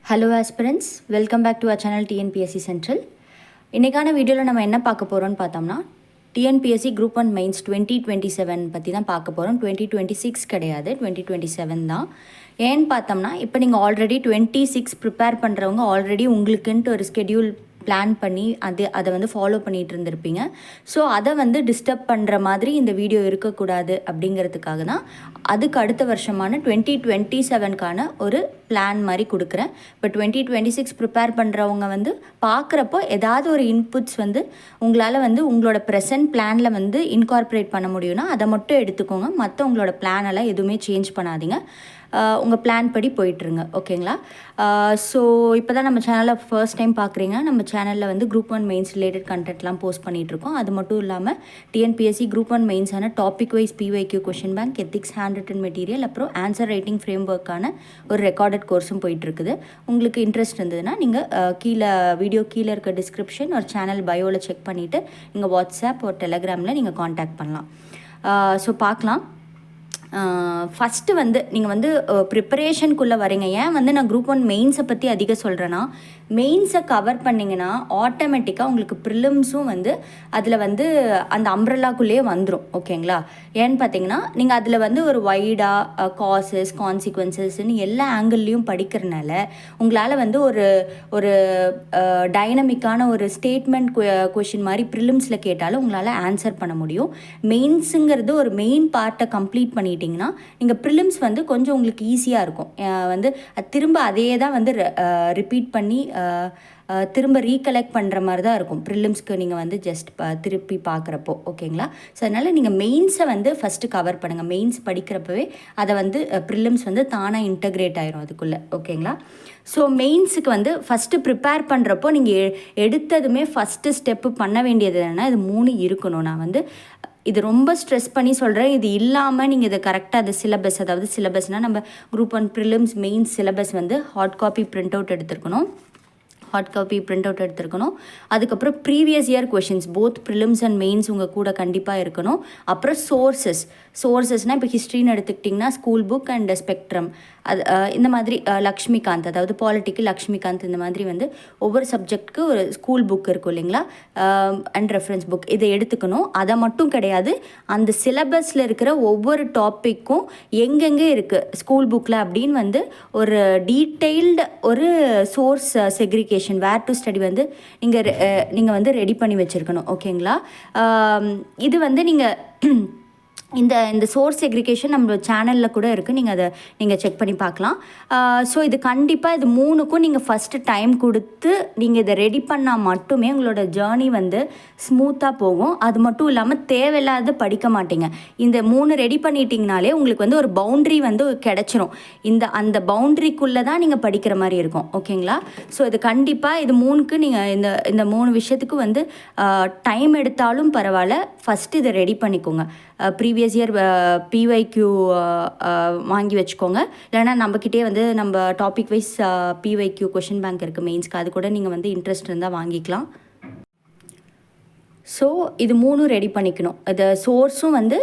Hello aspirants, welcome back to our channel TNPSC central. இன்றைக்கான வீடியோவில் நம்ம என்ன பார்க்க போகிறோம்னு பார்த்தோம்னா, டிஎன்பிஎஸ்சி குரூப் 1 மெயின்ஸ் 2027 பற்றி தான் பார்க்க போகிறோம். 2026 கிடையாது, 2027 தான். ஏன்னு பார்த்தோம்னா, இப்போ நீங்கள் ஆல்ரெடி 26 ப்ரிப்பேர் பண்ணுறவங்க ஆல்ரெடி உங்களுக்குன்ட்டு ஒரு ஸ்கெடியூல் பிளான் பண்ணி அதை வந்து ஃபாலோ பண்ணிகிட்டு இருந்திருப்பீங்க. ஸோ அதை வந்து டிஸ்டர்ப் பண்ணுற மாதிரி இந்த வீடியோ இருக்கக்கூடாது அப்படிங்கிறதுக்காக தான் அதுக்கு அடுத்த வருஷமான 2027க்கான ஒரு பிளான் மாதிரி கொடுக்குறேன். இப்போ 2026 ப்ரிப்பேர் பண்ணுறவங்க வந்து பார்க்குறப்போ ஏதாவது ஒரு இன்புட்ஸ் வந்து உங்களால் வந்து உங்களோட ப்ரெசன்ட் பிளானில் வந்து இன்கார்பரேட் பண்ண முடியும்னா அதை மட்டும் எடுத்துக்கோங்க. மற்ற உங்களோட பிளானெல்லாம் எதுவுமே சேஞ்ச் பண்ணாதீங்க. உங்கள் பிளான் படி போயிட்டுருங்க, ஓகேங்களா? ஸோ இப்போ தான் நம்ம சேனலில் ஃபர்ஸ்ட் டைம் பார்க்குறீங்க. நம்ம சேனலில் வந்து குரூப் 1 மெயின்ஸ் ரிலேட்டட் கண்டென்ட்லாம் போஸ்ட் பண்ணிகிட்ருக்கோம். அது மட்டும் இல்லாமல் டிஎன்பிஎஸ்சி குரூப் 1 மெயின்ஸான topic wise PYQ question bank, ethics, hand written material, அப்புறம் ஆன்சர் ரைட்டிங் ஃப்ரேம் ஒர்க்கான ஒரு ரெக்கார்டட் கோர்ஸும் போயிட்டுருக்குது. உங்களுக்கு இன்ட்ரெஸ்ட் இருந்ததுன்னா நீங்கள் வீடியோ கீழே இருக்க டிஸ்கிரிப்ஷன் ஒரு சேனல் பயோவில் செக் பண்ணிவிட்டு நீங்கள் வாட்ஸ்அப் ஒரு டெலகிராமில் நீங்கள் காண்டாக்ட் பண்ணலாம். ஸோ பார்க்கலாம். ஃபஸ்ட்டு வந்து நீங்கள் வந்து ப்ரிப்பரேஷனுக்குள்ளே வரீங்க. ஏன் வந்து நான் குரூப் 1 மெயின்ஸை பற்றி அதிகம் சொல்கிறேன்னா, மெயின்ஸை கவர் பண்ணிங்கன்னா ஆட்டோமேட்டிக்காக உங்களுக்கு ப்ரிலிம்ஸும் வந்து அதில் வந்து அந்த அம்ப்ரெல்லாக்குள்ளேயே வந்துடும், ஓகேங்களா? ஏன்னு பார்த்தீங்கன்னா நீங்கள் அதில் வந்து ஒரு வைடாக காசஸ், கான்சிக்வன்சஸ்ன்னு எல்லா ஆங்கிள்லேயும் படிக்கிறனால உங்களால் வந்து ஒரு டைனமிக்கான ஒரு ஸ்டேட்மெண்ட் கொஷின் மாதிரி ப்ரிலிம்ஸில் கேட்டாலும் உங்களால் ஆன்சர் பண்ண முடியும். மெயின்ஸுங்கிறது ஒரு மெயின் பார்ட்டை கம்ப்ளீட் பண்ணிட்டீங்கன்னா நீங்கள் ப்ரிலிம்ஸ் வந்து கொஞ்சம் உங்களுக்கு ஈஸியாக இருக்கும். வந்து திரும்ப அதே தான் வந்து ரிப்பீட் பண்ணி திரும்ப ரீகலெக்ட் பண்ணுற மாதிரி தான் இருக்கும் ப்ரிலிம்ஸ்க்கு நீங்கள் வந்து ஜஸ்ட் திருப்பி பார்க்குறப்போ, ஓகேங்களா? ஸோ அதனால் நீங்கள் மெயின்ஸை வந்து ஃபஸ்ட்டு கவர் பண்ணுங்கள். மெயின்ஸ் படிக்கிறப்பவே அதை வந்து ப்ரிலிம்ஸ் வந்து தானாக இன்டகிரேட் ஆயிரும் அதுக்குள்ளே, ஓகேங்களா? ஸோ மெயின்ஸுக்கு வந்து ஃபஸ்ட்டு ப்ரிப்பேர் பண்ணுறப்போ நீங்கள் எடுத்ததுமே ஃபஸ்ட்டு ஸ்டெப்பு பண்ண வேண்டியது என்னென்னா, இது 3 இருக்கணும். நான் வந்து இது ரொம்ப ஸ்ட்ரெஸ் பண்ணி சொல்கிறேன். இது இல்லாமல் நீங்கள் இதை கரெக்டாக அது சிலபஸ், அதாவது சிலபஸ்னால் நம்ம குரூப் 1 ப்ரிலிம்ஸ் மெயின்ஸ் சிலபஸ் வந்து ஹார்ட் காப்பி பிரிண்ட் அவுட் எடுத்துருக்கணும். அதுக்கப்புறம் previous year questions both prelims and mains உங்கள் கூட கண்டிப்பாக இருக்கணும். அப்புறம் சோர்சஸ்னால் இப்போ ஹிஸ்ட்ரின்னு எடுத்துக்கிட்டிங்கன்னா ஸ்கூல் புக் அண்ட் ஸ்பெக்ட்ரம், அது இந்த மாதிரி லக்ஷ்மிகாந்த், அதாவது பாலிட்டிக்கு லக்ஷ்மிகாந்த், இந்த மாதிரி வந்து ஒவ்வொரு சப்ஜெக்ட்டுக்கு ஒரு ஸ்கூல் புக் இருக்கும் இல்லைங்களா, அண்ட் ரெஃபரன்ஸ் புக், இதை எடுத்துக்கணும். அதை மட்டும் கிடையாது, அந்த சிலபஸில் இருக்கிற ஒவ்வொரு டாப்பிக்கும் எங்கெங்கே இருக்குது ஸ்கூல் புக்கில் அப்படின்னு வந்து ஒரு டீட்டெயில்டு ஒரு source segregation where to study வந்து நீங்கள் வந்து ரெடி பண்ணி வச்சுருக்கணும், ஓகேங்களா? இது வந்து நீங்கள் இந்த சோர்ஸ் செக்ரிகேஷன் நம்ம சேனலில் கூட இருக்குது, நீங்கள் செக் பண்ணி பார்க்கலாம். ஸோ இது கண்டிப்பாக இது 3க்கும் நீங்கள் ஃபஸ்ட்டு டைம் கொடுத்து நீங்கள் இதை ரெடி பண்ணால் மட்டுமே உங்களோட ஜேர்னி வந்து ஸ்மூத்தாக போகும். அது மட்டும் இல்லாமல் தேவையில்லாத படிக்க மாட்டீங்க. இந்த 3 ரெடி பண்ணிட்டீங்கனாலே உங்களுக்கு வந்து ஒரு பவுண்ட்ரி வந்து கிடச்சிரும். அந்த பவுண்ட்ரிக்குள்ளே தான் நீங்கள் படிக்கிற மாதிரி இருக்கும், ஓகேங்களா? ஸோ இது கண்டிப்பாக இது 3க்கு நீங்கள் இந்த 3 விஷயத்துக்கு வந்து டைம் எடுத்தாலும் பரவாயில்ல, ஃபஸ்ட்டு இதை ரெடி பண்ணிக்கோங்க. ப்ரீவியஸ் இயர் பிஒய்க்யூ வாங்கி வச்சுக்கோங்க. இல்லைனா நம்மக்கிட்டே வந்து நம்ம topic wise PYQ question bank இருக்குது மெயின்ஸ்க்கு, அது கூட நீங்கள் வந்து இன்ட்ரெஸ்ட் இருந்தால் வாங்கிக்கலாம். ஸோ இது 3 ரெடி பண்ணிக்கணும். இது சோர்ஸும் வந்து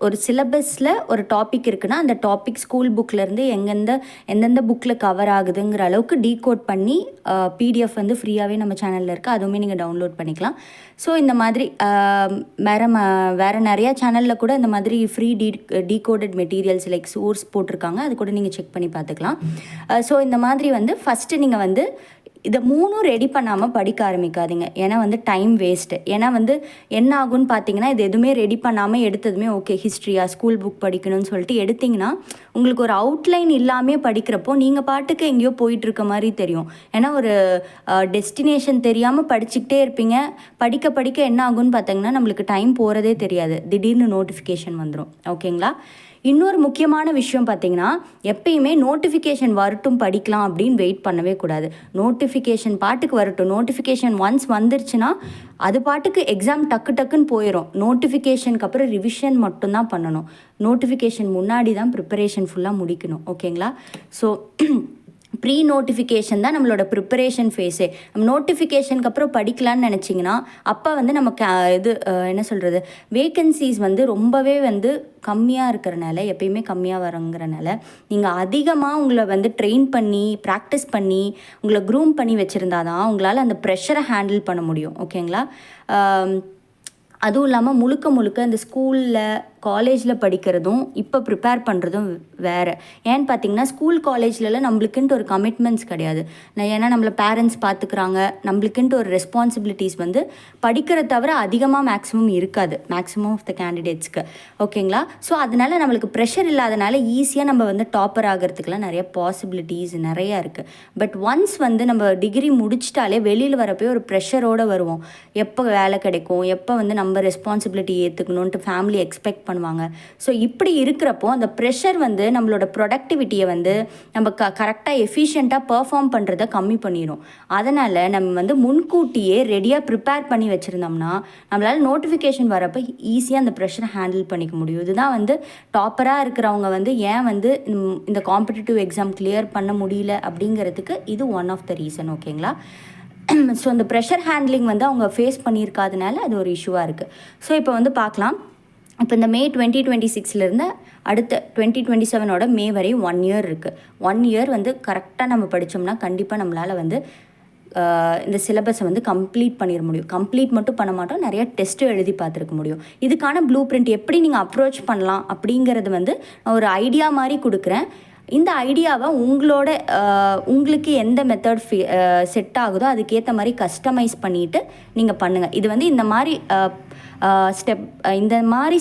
ஒரு சிலபஸில் ஒரு டாபிக் இருக்குன்னா அந்த டாபிக் ஸ்கூல் புக்கிலேருந்து எந்தெந்த புக்கில் கவர் ஆகுதுங்கிற அளவுக்கு டீகோட் பண்ணி பிடிஎஃப் வந்து ஃப்ரீயாகவே நம்ம சேனலில் இருக்குது, அதுவுமே நீங்கள் டவுன்லோட் பண்ணிக்கலாம். ஸோ இந்த மாதிரி வேறு நிறையா சேனலில் கூட இந்த மாதிரி free decoded materials like source போட்டிருக்காங்க, அது கூட நீங்கள் செக் பண்ணி பார்த்துக்கலாம். ஸோ இந்த மாதிரி வந்து ஃபஸ்ட்டு நீங்கள் வந்து இதை 3 ரெடி பண்ணாமல் படிக்க ஆரம்பிக்காதீங்க. ஏன்னா வந்து டைம் வேஸ்ட்டு. ஏன்னா வந்து என்ன ஆகுன்னு பார்த்தீங்கன்னா, இது எதுவுமே ரெடி பண்ணாமல் எடுத்ததுமே ஓகே ஹிஸ்ட்ரியா ஸ்கூல் புக் படிக்கணும்னு சொல்லிட்டு எடுத்திங்கன்னா உங்களுக்கு ஒரு அவுட்லைன் இல்லாமல் படிக்கிறப்போ நீங்கள் பாட்டுக்கு எங்கேயோ போயிட்டுருக்க மாதிரி தெரியும். ஏன்னா ஒரு டெஸ்டினேஷன் தெரியாமல் படிச்சுக்கிட்டே இருப்பீங்க. படிக்க என்ன ஆகுன்னு பார்த்தீங்கன்னா நம்மளுக்கு டைம் போகிறதே தெரியாது, திடீர்னு நோட்டிஃபிகேஷன் வந்துடும், ஓகேங்களா? இன்னொரு முக்கியமான விஷயம் பார்த்தீங்கன்னா, எப்பயுமே நோட்டிஃபிகேஷன் வரட்டும் படிக்கலாம் அப்படின்னு வெயிட் பண்ணவே கூடாது. நோட்டிஃபிகேஷன் பாட்டுக்கு வரட்டும். நோட்டிஃபிகேஷன் ஒன்ஸ் வந்துருச்சுன்னா அது பாட்டுக்கு எக்ஸாம் டக்குன்னு போயிடும். நோட்டிஃபிகேஷனுக்கு அப்புறம் ரிவிஷன் மட்டும்தான் பண்ணணும். நோட்டிஃபிகேஷன் முன்னாடி தான் ப்ரிப்பரேஷன் ஃபுல்லாக முடிக்கணும், ஓகேங்களா? ஸோ ப்ரீ நோட்டிஃபிகேஷன் தான் நம்மளோட ப்ரிப்பரேஷன் ஃபேஸே. நம்ம நோட்டிஃபிகேஷனுக்கு அப்புறம் படிக்கலான்னு நினச்சிங்கன்னா அப்போ வந்து நமக்கு என்ன சொல்கிறது, வேக்கன்சிஸ் வந்து ரொம்பவே வந்து கம்மியாக இருக்கிறனால, எப்பயுமே கம்மியாக வரங்கிறனால நீங்கள் அதிகமாக உங்களை வந்து ட்ரெயின் பண்ணி ப்ராக்டிஸ் பண்ணி உங்களை க்ரூம் பண்ணி வச்சுருந்தா தான் உங்களால் அந்த ப்ரெஷரை ஹேண்டில் பண்ண முடியும். ஓகேங்களா? அதுவும் இல்லாமல் முழுக்க இந்த ஸ்கூலில் காலேஜில் படிக்கிறதும் இப்போ ப்ரிப்பேர் பண்ணுறதும் வேறு. ஏன்னு பார்த்தீங்கன்னா ஸ்கூல் காலேஜ்லலாம் நம்மளுக்குன்ட்டு ஒரு கமிட்மெண்ட்ஸ் கிடையாது. ஏன்னா நம்மளை பேரண்ட்ஸ் பார்த்துக்கிறாங்க, நம்மளுக்குன்ட்டு ஒரு ரெஸ்பான்சிபிலிட்டிஸ் வந்து படிக்கிறத தவிர அதிகமாக மேக்ஸிமம் இருக்காது மேக்ஸிமம் ஆஃப் த கேண்டிடேட்ஸ்க்கு. ஓகேங்களா? ஸோ அதனால் நம்மளுக்கு ப்ரெஷர் இல்லாதனால ஈஸியாக நம்ம வந்து டாப்பர் ஆகிறதுக்குலாம் நிறைய பாசிபிலிட்டிஸ் நிறையா இருக்குது. பட் ஒன்ஸ் வந்து நம்ம டிகிரி முடிச்சிட்டாலே வெளியில் வரப்போ ஒரு ப்ரெஷரோடு வருவோம். எப்போ வேலை கிடைக்கும், எப்போ வந்து நம்ம ரெஸ்பான்சிபிலிட்டி ஏற்றுக்கணுன்ட்டு ஃபேமிலி எக்ஸ்பெக்ட் பண்ணுவாங்க. ஸோ இப்படி இருக்கிறப்போ அந்த ப்ரெஷர் வந்து நம்மளோட ப்ரொடக்டிவிட்டியை வந்து நம்ம கரெக்டாக எஃபிஷியண்ட்டாக பர்ஃபார்ம் பண்ணுறதை கம்மி பண்ணிடும். அதனால் நம்ம வந்து முன்கூட்டியே ரெடியாக ப்ரிப்பேர் பண்ணி வச்சுருந்தோம்னா நம்மளால் நோட்டிஃபிகேஷன் வரப்போ ஈஸியாக அந்த ப்ரெஷரை ஹேண்டில் பண்ணிக்க முடியும். இதுதான் வந்து டாப்பராக இருக்கிறவங்க வந்து ஏன் வந்து இந்த காம்படிட்டிவ் எக்ஸாம் கிளியர் பண்ண முடியல அப்படிங்கிறதுக்கு இது ஒன் ஆஃப் த ரீசன். ஓகேங்களா? ஸோ அந்த ப்ரெஷர் ஹேண்ட்லிங் வந்து அவங்க ஃபேஸ் பண்ணியிருக்காதனால அது ஒரு இஷ்யூவாக இருக்குது. ஸோ இப்போ வந்து பார்க்கலாம். இப்போ இந்த மே 2026 அடுத்த 2027 மே வரை 1 இயர் இருக்குது. 1 இயர் வந்து கரெக்டாக நம்ம படித்தோம்னா கண்டிப்பாக நம்மளால் வந்து இந்த சிலபஸை வந்து கம்ப்ளீட் பண்ணிட முடியும். கம்ப்ளீட் மட்டும் பண்ண மாட்டோம், நிறைய டெஸ்ட்டு எழுதி பார்த்துருக்க முடியும். இதுக்கான ப்ளூ பிரிண்ட் எப்படி நீங்கள் அப்ரோச் பண்ணலாம் அப்படிங்கிறது வந்து நான் ஒரு ஐடியா மாதிரி கொடுக்குறேன். இந்த ஐடியாவை உங்களுக்கு எந்த மெத்தட் செட் ஆகுதோ அதுக்கேற்ற மாதிரி கஸ்டமைஸ் பண்ணிவிட்டு நீங்கள் பண்ணுங்கள். இது வந்து இந்த மாதிரி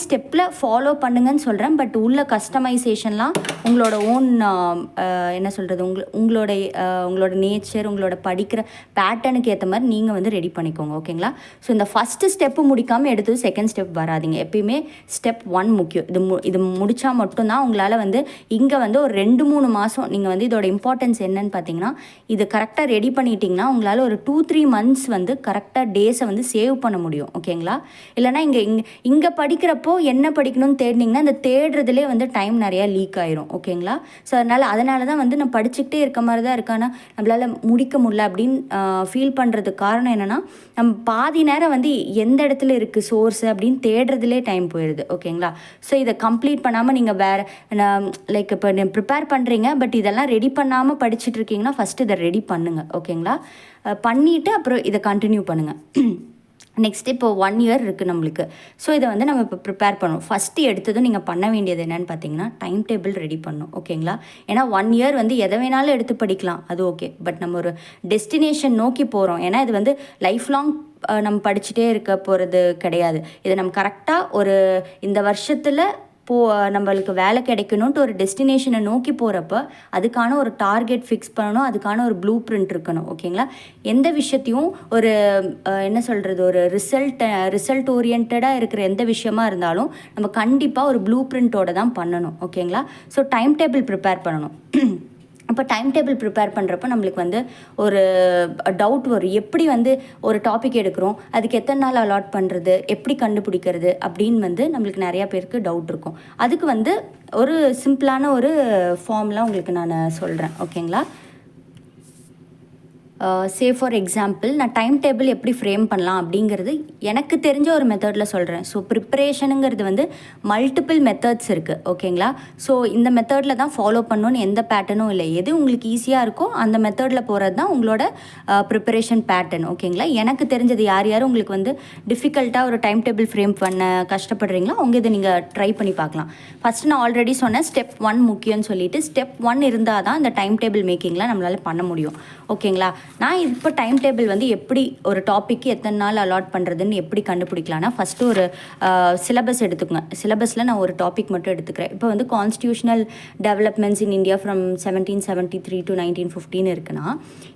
ஸ்டெப்பில் ஃபாலோ பண்ணுங்கன்னு சொல்கிறேன். பட் உள்ள கஸ்டமைசேஷன்லாம் உங்களோட ஓன் என்ன சொல்கிறது, உங்களோட நேச்சர், உங்களோட படிக்கிற பேட்டர்னுக்கு ஏற்ற மாதிரி நீங்கள் வந்து ரெடி பண்ணிக்கோங்க. ஓகேங்களா? ஸோ இந்த ஃபஸ்ட்டு ஸ்டெப்பு முடிக்காமல் எடுத்து செகண்ட் ஸ்டெப் வராதிங்க. எப்பயுமே ஸ்டெப் 1 முக்கியம். இது முடித்தா மட்டும்தான் உங்களால் வந்து இங்கே வந்து ஒரு 2-3 மாதம் நீங்கள் வந்து இதோட இம்பார்ட்டன்ஸ் என்னன்னு பார்த்தீங்கன்னா, இது கரெக்டாக ரெடி பண்ணிட்டீங்கன்னா உங்களால் ஒரு 2-3 மந்த்ஸ் வந்து கரெக்டாக டேஸை வந்து சேவ் பண்ண முடியும். ஓகேங்களா? இல்லைனா இங்கே படிக்கிறப்போ என்ன படிக்கணும்னு தேடினீங்கன்னா அந்த தேடுறதுலே வந்து டைம் நிறையா லீக் ஆயிரும். ஓகேங்களா? ஸோ அதனால தான் வந்து நான் படிச்சுக்கிட்டே இருக்க மாதிரி தான் இருக்கானா நம்மளால் முடிக்க முடியல அப்படின்னு ஃபீல் பண்ணுறதுக்கு காரணம் என்னென்னா, நம்ம பாதி நேரம் வந்து எந்த இடத்துல இருக்குது சோர்ஸ் அப்படின்னு தேடுறதுலே டைம் போயிடுது. ஓகேங்களா? ஸோ இதை கம்ப்ளீட் பண்ணாமல் நீங்கள் வேறு லைக் இப்போ ப்ரிப்பேர் பண்ணுறீங்க பட் இதெல்லாம் ரெடி பண்ணாமல் படிச்சுட்டு இருக்கீங்கன்னா ஃபஸ்ட்டு இதை ரெடி பண்ணுங்கள். ஓகேங்களா? பண்ணிவிட்டு அப்புறம் இதை கண்டினியூ பண்ணுங்கள். நெக்ஸ்ட் இப்போ 1 இயர் இருக்குது நம்மளுக்கு. ஸோ இதை வந்து நம்ம இப்போ ப்ரிப்பேர் பண்ணணும். ஃபஸ்ட்டு எடுத்ததும் நீங்கள் பண்ண வேண்டியது என்னென்னு பார்த்தீங்கன்னா டைம் டேபிள் ரெடி பண்ணணும். ஓகேங்களா? ஏன்னா 1 இயர் வந்து எதை வேணாலும் எடுத்து படிக்கலாம், அது ஓகே. பட் நம்ம ஒரு டெஸ்டினேஷன் நோக்கி போகிறோம். ஏன்னா இது வந்து லைஃப் லாங் நம்ம படிச்சுட்டே இருக்க போகிறது கிடையாது. இதை நம்ம கரெக்டாக ஒரு இந்த வருஷத்தில் நம்மளுக்கு வேலை கிடைக்கணுன்ட்டு ஒரு டெஸ்டினேஷனை நோக்கி போகிறப்ப அதுக்கான ஒரு டார்கெட் ஃபிக்ஸ் பண்ணணும், அதுக்கான ஒரு ப்ளூ பிரிண்ட் இருக்கணும். ஓகேங்களா? எந்த விஷயத்தையும் ஒரு என்ன சொல்கிறது, ஒரு ரிசல்ட் ஓரியன்டாக இருக்கிற எந்த விஷயமா இருந்தாலும் நம்ம கண்டிப்பாக ஒரு ப்ளூ பிரிண்ட்டோடு தான் பண்ணணும். ஓகேங்களா? ஸோ டைம் டேபிள் ப்ரிப்பேர் பண்ணணும். அப்போ டைம் டேபிள் ப்ரிப்பேர் பண்ணுறப்ப நம்மளுக்கு வந்து ஒரு டவுட் வரும். எப்படி வந்து ஒரு டாபிக் எடுக்கிறோம், அதுக்கு எத்தனை நாள் அலாட் பண்ணுறது, எப்படி கண்டுபிடிக்கிறது அப்படின்னு வந்து நம்மளுக்கு நிறையா பேருக்கு டவுட் இருக்கும். அதுக்கு வந்து ஒரு சிம்பிளான ஒரு ஃபார்ம்லாம் உங்களுக்கு நான் சொல்கிறேன். ஓகேங்களா? ஃபார் எக்ஸாம்பிள் நான் டைம் டேபிள் எப்படி ஃப்ரேம் பண்ணலாம் அப்படிங்கிறது எனக்கு தெரிஞ்ச ஒரு மெத்தடில் சொல்கிறேன். ஸோ ப்ரிப்ரேஷனுங்கிறது வந்து மல்டிபிள் மெத்தட்ஸ் இருக்குது. ஓகேங்களா? ஸோ இந்த மெத்தடில் தான் ஃபாலோ பண்ணணுன்னு எந்த பேட்டர்னும் இல்லை. எது உங்களுக்கு ஈஸியாக இருக்கோ அந்த மெத்தடில் போகிறது தான் உங்களோட ப்ரிப்பரேஷன் பேட்டர்ன். ஓகேங்களா? எனக்கு தெரிஞ்சது யார் உங்களுக்கு வந்து டிஃபிகல்ட்டாக ஒரு டைம் டேபிள் ஃப்ரேம் பண்ண கஷ்டப்படுறீங்களோ அவங்க இதை நீங்கள் ட்ரை பண்ணி பார்க்கலாம். ஃபஸ்ட்டு நான் ஆல்ரெடி சொன்னேன் ஸ்டெப் 1 முக்கியம்னு சொல்லிட்டு. ஸ்டெப் 1 இருந்தால் தான் இந்த டைம் டேபிள் மேக்கிங்கில் நம்மளால் பண்ண முடியும். ஓகேங்களா? நான் இப்போ டைம் டேபிள் வந்து எப்படி ஒரு டாப்பிக்கு எத்தனை நாள் அலாட் பண்ணுறதுன்னு எப்படி கண்டுபிடிக்கலான்னா, ஃபஸ்ட்டு ஒரு சிலபஸ் எடுத்துக்கோங்க. சிலபஸில் நான் ஒரு டாபிக் மட்டும் எடுத்துக்கிறேன். இப்போ வந்து constitutional developments in India from 1773 to 1915 இருக்குன்னா,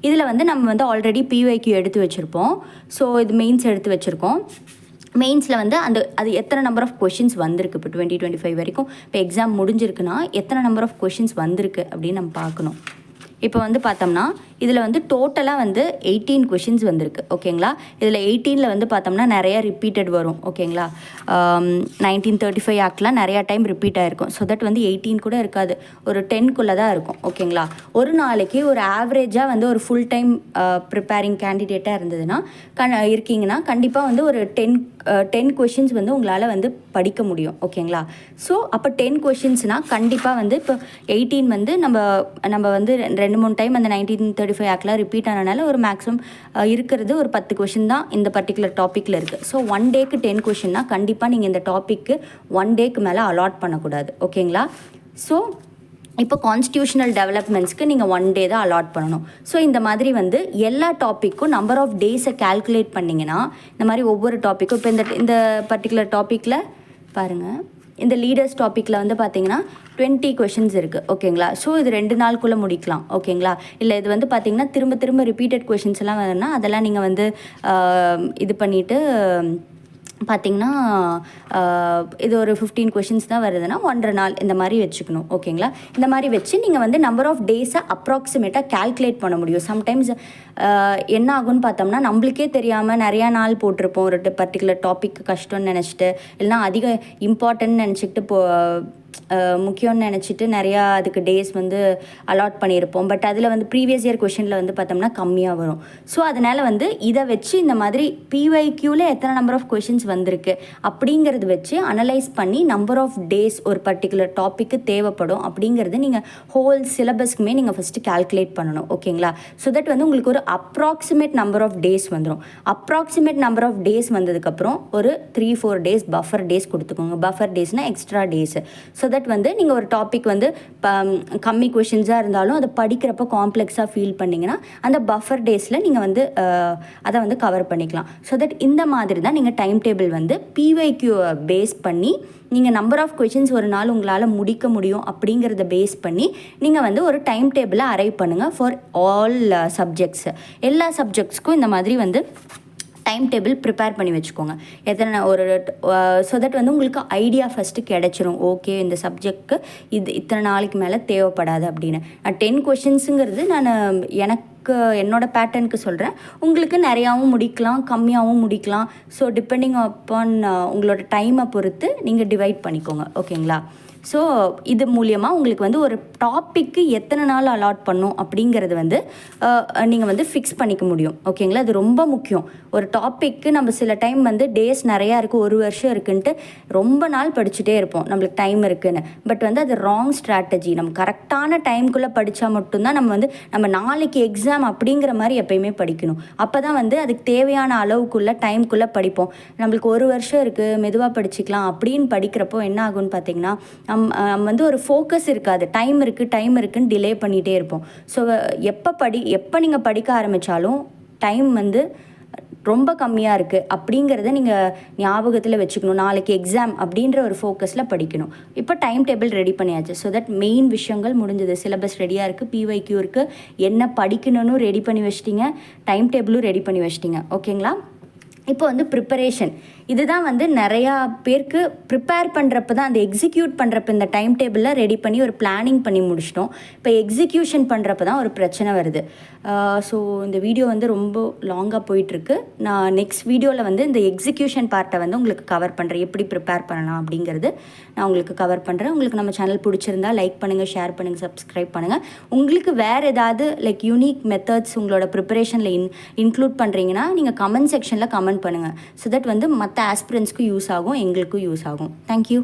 இதில் வந்து நம்ம வந்து ஆல்ரெடி பிஒய்க்யூ எடுத்து வச்சுருப்போம். ஸோ இது மெயின்ஸ் எடுத்து வச்சுருக்கோம். மெயின்ஸில் வந்து அது எத்தனை நம்பர் ஆஃப் கொஷின்ஸ் வந்திருக்கு, இப்போ 2025 வரைக்கும் இப்போ எக்ஸாம் முடிஞ்சிருக்குன்னா எத்தனை நம்பர் ஆஃப் கொஷின்ஸ் வந்திருக்கு அப்படின்னு நம்ம பார்க்கணும். இப்போ வந்து பார்த்தோம்னா இதில் வந்து டோட்டலாக வந்து 18 கொஷின்ஸ் வந்திருக்கு. ஓகேங்களா, இதில் 18ல் வந்து பார்த்தோம்னா நிறைய ரிப்பீட்டட் வரும். ஓகேங்களா, 1935 ஆக்ட்லாம் நிறையா டைம் ரிப்பீட் ஆகிருக்கும். ஸோ தட் வந்து 18 கூட இருக்காது, ஒரு 10க்குள்ளே தான் இருக்கும். ஓகேங்களா, ஒரு நாளைக்கு ஒரு ஆவரேஜாக வந்து ஒரு ஃபுல் டைம் ப்ரிப்பேரிங் கேண்டிடேட்டாக இருந்ததுன்னா இருக்கீங்கன்னா கண்டிப்பாக வந்து ஒரு 10 கொஷின்ஸ் வந்து உங்களால் வந்து படிக்க முடியும். ஓகேங்களா, ஸோ அப்போ 10 கொஷின்ஸ்னால் கண்டிப்பாக வந்து இப்போ 18 வந்து நம்ம வந்து 2-3 டைம் அந்த 1935 ஆக்ட்லாம் ரிப்பீட் ஆனதுனால ஒரு மேக்ஸிமம் இருக்கிறது ஒரு 10 கொஷின் தான் இந்த பர்டிகுலர் டாப்பிக்கில் இருக்குது. ஸோ 1 டேக்கு 10 கொஷின்னா கண்டிப்பாக நீங்கள் இந்த டாப்பிக்கு 1 டேக்கு மேலே அலாட் பண்ணக்கூடாது. ஓகேங்களா, ஸோ இப்போ கான்ஸ்டியூஷனல் டெவலப்மெண்ட்ஸ்க்கு நீங்கள் 1 டே தான் அலாட் பண்ணணும். ஸோ இந்த மாதிரி வந்து எல்லா டாப்பிக்கும் நம்பர் ஆஃப் டேஸை கால்குலேட் பண்ணிங்கன்னா இந்த மாதிரி ஒவ்வொரு டாப்பிக்கும் இப்போ இந்த பர்டிகுலர் டாப்பிக்கில் பாருங்கள், இந்த லீடர்ஸ் டாப்பிக்கில் வந்து பார்த்தீங்கன்னா 20 கொஷின்ஸ் இருக்குது. ஓகேங்களா, ஸோ இது 2 நாளுக்குள்ளே முடிக்கலாம். ஓகேங்களா, இல்லை இது வந்து பார்த்தீங்கன்னா திரும்ப ரிப்பீட்டட் கொஷின்ஸ் எல்லாம் வருதுன்னா அதெல்லாம் நீங்கள் வந்து இது பண்ணிவிட்டு பார்த்திங்கன்னா இது ஒரு 15 கொஷின்ஸ் தான் வருதுன்னா 1.5 நாள் இந்த மாதிரி வச்சுக்கணும். ஓகேங்களா, இந்த மாதிரி வச்சு நீங்கள் வந்து நம்பர் ஆஃப் டேஸை அப்ராக்சிமேட்டாக கால்குலேட் பண்ண முடியும். சம்டைம்ஸ் என்ன ஆகும்னு பார்த்தோம்னா நம்மளுக்கே தெரியாமல் நிறையா நாள் போட்டிருப்போம் ஒரு பர்டிகுலர் டாபிக் கஷ்டம்னு நினச்சிட்டு, இல்லைனா அதிக இம்பார்ட்டன்ட்னு நினச்சிக்கிட்டு முக்கியம்னு நினச்சிட்டு நிறையா அதுக்கு டேஸ் வந்து அலாட் பண்ணியிருப்போம். பட் அதில் வந்து ப்ரீவியஸ் இயர் கொஷினில் வந்து பார்த்தோம்னா கம்மியாக வரும். ஸோ அதனால் வந்து இதை வச்சு இந்த மாதிரி பிஒய்க்யூவில் எத்தனை நம்பர் ஆஃப் கொஷின்ஸ் வந்திருக்கு அப்படிங்கிறது வச்சு அனலைஸ் பண்ணி நம்பர் ஆஃப் டேஸ் ஒரு பர்டிகுலர் டாப்பிக்கு தேவைப்படும் அப்படிங்கிறது நீங்கள் ஹோல் சிலபஸ்க்குமே நீங்கள் ஃபஸ்ட்டு கால்குலேட் பண்ணணும். ஓகேங்களா, ஸோ தட் வந்து உங்களுக்கு ஒரு அப்ராக்சிமேட் நம்பர் ஆஃப் டேஸ் வந்துடும். அப்ராக்சிமேட் நம்பர் ஆஃப் டேஸ் வந்ததுக்கப்புறம் ஒரு 3-4 டேஸ் பஃபர் டேஸ் கொடுத்துக்கோங்க. பஃபர் டேஸ்னால் எக்ஸ்ட்ரா டேஸ். ஸோ தட் வந்து நீங்கள் ஒரு டாபிக் வந்து கம்மி கொஷின்ஸாக இருந்தாலும் அதை படிக்கிறப்போ காம்ப்ளெக்ஸாக ஃபீல் பண்ணிங்கன்னா அந்த பஃபர் டேஸில் நீங்கள் வந்து அதை வந்து கவர் பண்ணிக்கலாம். ஸோ தட் இந்த மாதிரி தான் நீங்கள் டைம் டேபிள் வந்து பிஒய்க்யூ பேஸ் பண்ணி நீங்கள் நம்பர் ஆஃப் கொஷின்ஸ் ஒரு நாள் உங்களால் முடிக்க முடியும் அப்படிங்கிறத பேஸ் பண்ணி நீங்கள் வந்து ஒரு டைம் டேபிளை அரைவ் பண்ணுங்கள் ஃபார் ஆல் சப்ஜெக்ட்ஸ். எல்லா சப்ஜெக்ட்ஸ்க்கும் இந்த மாதிரி வந்து டைம் டேபிள் ப்ரிப்பேர் பண்ணி வச்சுக்கோங்க. எத்தனை ஒரு ஸோ தட் வந்து உங்களுக்கு ஐடியா ஃபஸ்ட்டு கிடச்சிரும். ஓகே, இந்த சப்ஜெக்ட்க்கு இத்தனை நாளைக்கு மேலே தேவைப்படாது அப்படின்னு. 10 கொஷின்ஸுங்கிறது நான் என்னோடய பேட்டர்னுக்கு சொல்கிறேன். உங்களுக்கு நிறையாவும் முடிக்கலாம், கம்மியாகவும் முடிக்கலாம். ஸோ டிபெண்டிங் அப்பான் உங்களோட டைமை பொறுத்து நீங்கள் டிவைட் பண்ணிக்கோங்க. ஓகேங்களா, ஸோ இது மூலியமாக உங்களுக்கு வந்து ஒரு டாப்பிக்கு எத்தனை நாள் அலாட் பண்ணும் அப்படிங்கிறது வந்து நீங்கள் வந்து ஃபிக்ஸ் பண்ணிக்க முடியும். ஓகேங்களா, அது ரொம்ப முக்கியம். ஒரு டாப்பிக்கு நம்ம சில டைம் வந்து டேஸ் நிறையா இருக்குது, 1 வருஷம் இருக்குன்ட்டு ரொம்ப நாள் படிச்சுட்டே இருப்போம் நம்மளுக்கு டைம் இருக்குதுன்னு. பட் வந்து அது ராங் ஸ்ட்ராட்டஜி. நம்ம கரெக்டான டைமுக்குள்ளே படித்தா மட்டும்தான் நம்ம நாளைக்கு எக்ஸாம் அப்படிங்கிற மாதிரி எப்பயுமே படிக்கணும். அப்போ தான் வந்து அதுக்கு தேவையான அளவுக்குள்ளே டைமுக்குள்ளே படிப்போம். நம்மளுக்கு 1 வருஷம் இருக்குது, மெதுவாக படிச்சுக்கலாம் அப்படின்னு படிக்கிறப்போ என்ன ஆகும்னு பார்த்தீங்கன்னா நம்ம வந்து ஒரு ஃபோக்கஸ் இருக்காது. டைம் இருக்குன்னு டிலே பண்ணிகிட்டே இருப்போம். ஸோ எப்போ நீங்கள் படிக்க ஆரம்பித்தாலும் டைம் வந்து ரொம்ப கம்மியாக இருக்குது அப்படிங்கிறத நீங்கள் ஞாபகத்தில் வச்சுக்கணும். நாளைக்கு எக்ஸாம் அப்படின்ற ஒரு ஃபோக்கஸில் படிக்கணும். இப்போ டைம் டேபிள் ரெடி பண்ணியாச்சு. ஸோ தட் மெயின் விஷயங்கள் முடிஞ்சது. சிலபஸ் ரெடியாக இருக்குது, பிஒய்க்யூ இருக்குது, என்ன படிக்கணும்னு ரெடி பண்ணி வச்சிட்டிங்க, டைம் டேபிளும் ரெடி பண்ணி வச்சிட்டிங்க. ஓகேங்களா, இப்போ வந்து ப்ரிப்பரேஷன் இதுதான் வந்து நிறையா பேருக்கு ப்ரிப்பேர் பண்ணுறப்ப தான், அந்த எக்ஸிக்யூட் பண்ணுறப்ப இந்த டைம் டேபிளில் ரெடி பண்ணி ஒரு பிளானிங் பண்ணி முடிச்சிட்டோம். இப்போ எக்ஸிக்யூஷன் பண்ணுறப்ப தான் ஒரு பிரச்சனை வருது. ஸோ இந்த வீடியோ வந்து ரொம்ப லாங்காக போயிட்டுருக்கு. நான் நெக்ஸ்ட் வீடியோவில் வந்து இந்த எக்ஸிக்யூஷன் பார்ட்டை வந்து உங்களுக்கு கவர் பண்ணுறேன், எப்படி ப்ரிப்பேர் பண்ணலாம் அப்படிங்கிறது நான் உங்களுக்கு கவர் பண்ணுறேன். உங்களுக்கு நம்ம சேனல் பிடிச்சிருந்தா லைக் பண்ணுங்கள், ஷேர் பண்ணுங்கள், சப்ஸ்கிரைப் பண்ணுங்கள். உங்களுக்கு வேறு ஏதாவது லைக் யூனிக் மெத்தட்ஸ் உங்களோட ப்ரிப்பரேஷனில் இன்க்ளூட் பண்ணுறீங்கன்னா நீங்கள் கமெண்ட் செக்ஷனில் கமெண்ட் பண்ணுங்கள். ஸோ தட் வந்து மற்ற ஆஸ்பிரன்ஸ்க்கும் யூஸ் ஆகும், எங்களுக்கும் யூஸ் ஆகும். தேங்க்யூ.